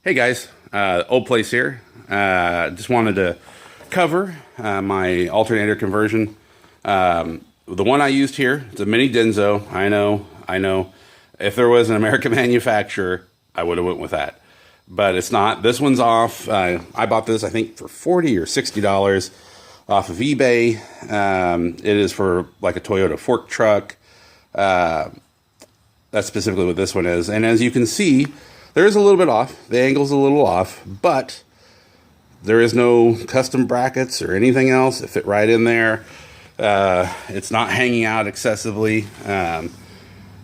Hey guys, Old Place here. Just wanted to cover my alternator conversion. The one I used here, it's a mini Denso. I know. If there was an American manufacturer, I would have went with that. But it's not. This one's off. I bought this, I think, for $40 or $60 off of eBay. It is for like a Toyota fork truck. That's specifically what this one is. And as you can see, there is a little bit off. The angle's a little off, but there is no custom brackets or anything else. It fit right in there. It's not hanging out excessively. And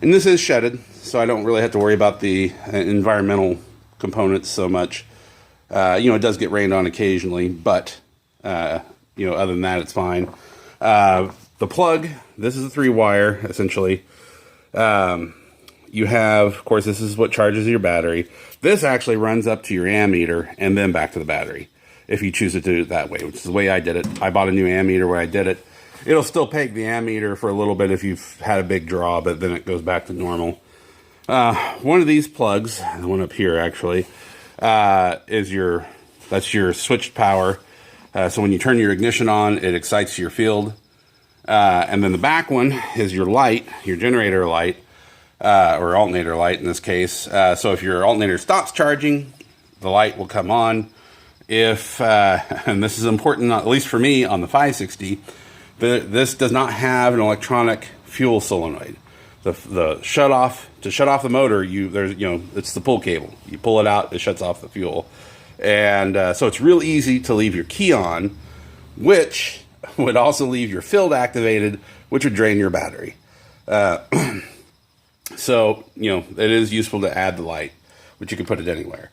this is shedded, so I don't really have to worry about the environmental components so much. It does get rained on occasionally, but, other than that, it's fine. The plug, this is a 3-wire, essentially. You have, of course, this is what charges your battery. This actually runs up to your ammeter and then back to the battery, if you choose to do it that way, which is the way I did it. I bought a new ammeter where I did it. It'll still peg the ammeter for a little bit if you've had a big draw, but then it goes back to normal. One of these plugs, the one up here actually, that's your switched power. So when you turn your ignition on, it excites your field. And then the back one is your light, your generator light. Or alternator light in this case. So if your alternator stops charging, the light will come on. If, and this is important, at least for me on the 560, this does not have an electronic fuel solenoid. The shut off, to shut off the motor, it's the pull cable. You pull it out, it shuts off the fuel. And so it's real easy to leave your key on, which would also leave your field activated, which would drain your battery. So, it is useful to add the light, but you can put it anywhere.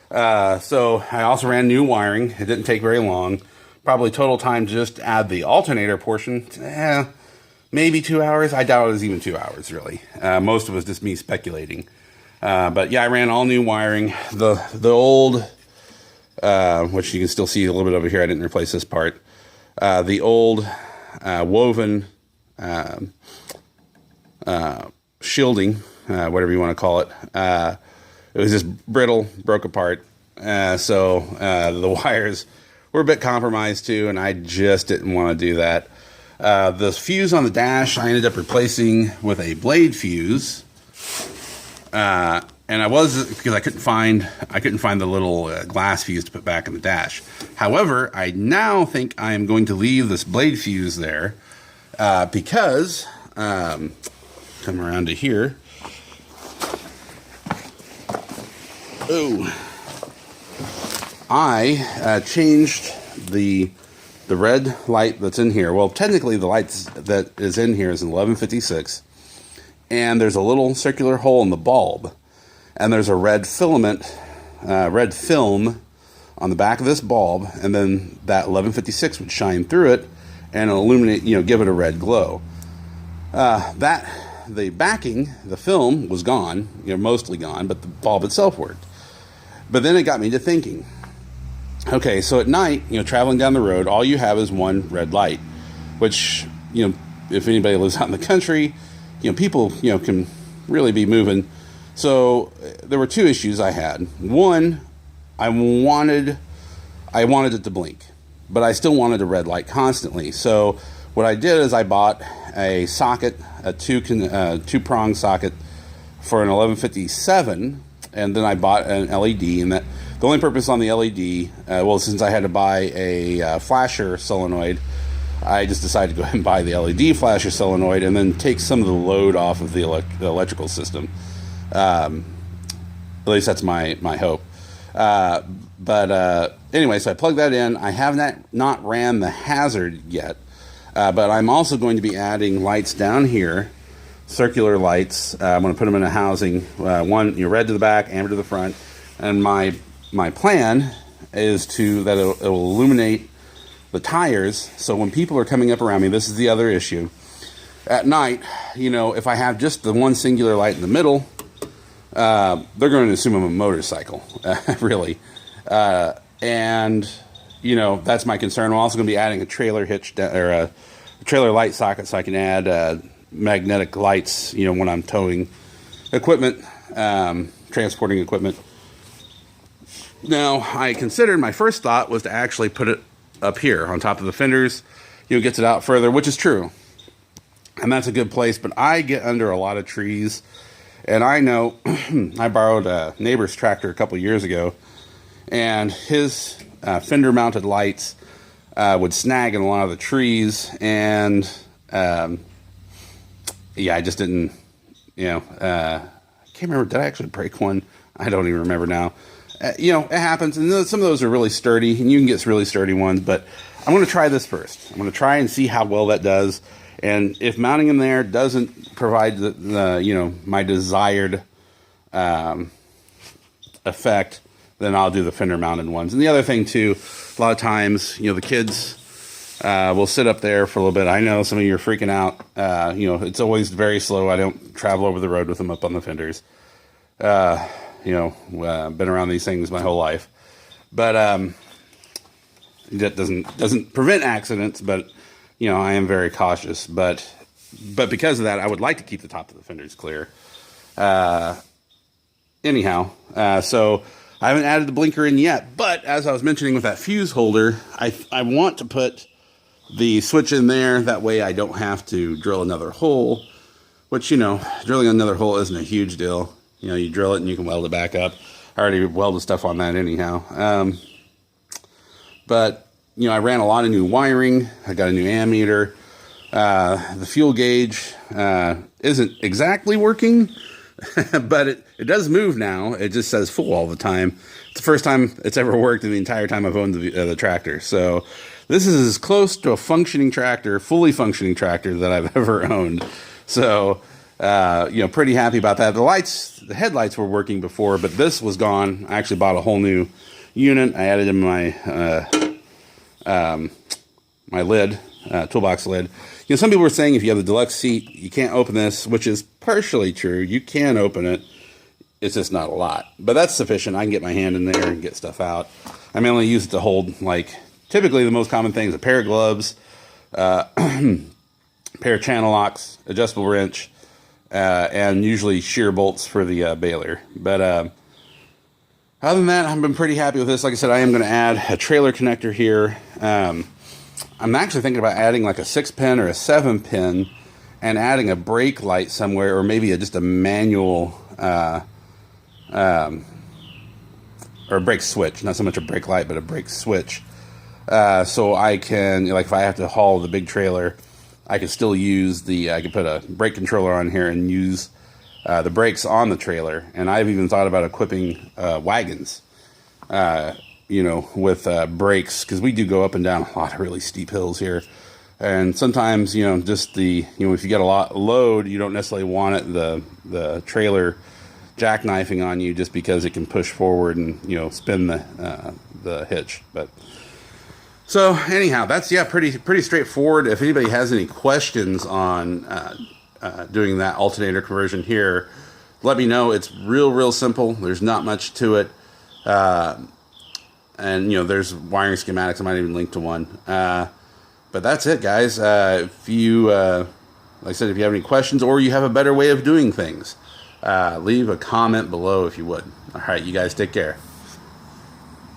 So I also ran new wiring. It didn't take very long. Probably total time to just add the alternator portion. Maybe 2 hours. I doubt it was even 2 hours, really. Most of it was just me speculating. But yeah, I ran all new wiring. The old, which you can still see a little bit over here. I didn't replace this part. The old woven shielding, whatever you want to call it. It was just brittle, broke apart. So the wires were a bit compromised too, and I just didn't want to do that. The fuse on the dash, I ended up replacing with a blade fuse. And because I couldn't find the little glass fuse to put back in the dash. However, I now think I am going to leave this blade fuse there because come around to here. Oh, I changed the red light that's in here. Well, technically the light that is in here is an 1156, and there's a little circular hole in the bulb, and there's a red film on the back of this bulb, and then that 1156 would shine through it and illuminate, give it a red glow. The backing, the film was gone, mostly gone, but the bulb itself worked. But then it got me to thinking, okay, so at night, traveling down the road, all you have is one red light, which, if anybody lives out in the country, people, can really be moving. So there were two issues I had. One, I wanted it to blink, but I still wanted a red light constantly. So what I did is I bought a socket, a two-prong socket for an 1157, and then I bought an LED. And that the only purpose on the LED, since I had to buy a flasher solenoid, I just decided to go ahead and buy the LED flasher solenoid and then take some of the load off of the electrical system. At least that's my hope. Anyway, so I plugged that in. I have not ran the hazard yet. But I'm also going to be adding lights down here, circular lights. I'm going to put them in a housing, one red to the back, amber to the front. And my plan is that it will illuminate the tires. So when people are coming up around me, this is the other issue. At night, if I have just the one singular light in the middle, they're going to assume I'm a motorcycle, really. That's my concern. I'm also going to be adding a trailer hitch or a trailer light socket so I can add magnetic lights, when I'm towing equipment, transporting equipment. Now, I considered, my first thought was to actually put it up here on top of the fenders. Gets it out further, which is true. And that's a good place, but I get under a lot of trees. And I know I borrowed a neighbor's tractor a couple years ago, and his fender mounted lights would snag in a lot of the trees. And yeah, I just didn't, I can't remember. Did I actually break one? I don't even remember now. It happens, and some of those are really sturdy, and you can get really sturdy ones, but I'm going to try this first. I'm going to try and see how well that does, and if mounting them there doesn't provide the my desired effect, then I'll do the fender mounted ones. And the other thing too, a lot of times, the kids will sit up there for a little bit. I know some of you are freaking out. It's always very slow. I don't travel over the road with them up on the fenders. Been around these things my whole life, but that doesn't prevent accidents. But I am very cautious. But because of that, I would like to keep the top of the fenders clear. Anyhow, so I haven't added the blinker in yet. But as I was mentioning with that fuse holder, I want to put the switch in there. That way, I don't have to drill another hole. Which drilling another hole isn't a huge deal. You drill it and you can weld it back up. I already welded stuff on that anyhow. But, I ran a lot of new wiring. I got a new ammeter. The fuel gauge isn't exactly working, but it does move now. It just says full all the time. It's the first time it's ever worked in the entire time I've owned the tractor. So this is as close to a functioning tractor, fully functioning tractor that I've ever owned. So... pretty happy about that. The headlights were working before, but this was gone. I actually bought a whole new unit. I added in my my lid, toolbox lid. Some people were saying if you have the deluxe seat, you can't open this, which is partially true. You can open it. It's just not a lot, but that's sufficient. I can get my hand in there and get stuff out. I mainly use it to hold, typically the most common things: a pair of gloves, pair of channel locks, adjustable wrench, and usually shear bolts for the baler. But other than that, I've been pretty happy with this. Like I said, I am going to add a trailer connector here. I'm actually thinking about adding a 6-pin or a 7-pin and adding a brake light somewhere, or maybe just a manual or a brake switch. Not so much a brake light, but a brake switch. So I can, if I have to haul the big trailer, I could still use I could put a brake controller on here and use the brakes on the trailer. And I've even thought about equipping wagons, with brakes, because we do go up and down a lot of really steep hills here. And sometimes, just if you get a lot of load, you don't necessarily want the trailer jackknifing on you just because it can push forward and, spin the hitch. But so anyhow, that's pretty straightforward. If anybody has any questions on doing that alternator conversion here, let me know. It's real simple. There's not much to it, and there's wiring schematics. I might even link to one. But that's it, guys. If you, like I said, if you have any questions or you have a better way of doing things, leave a comment below if you would. All right, you guys take care.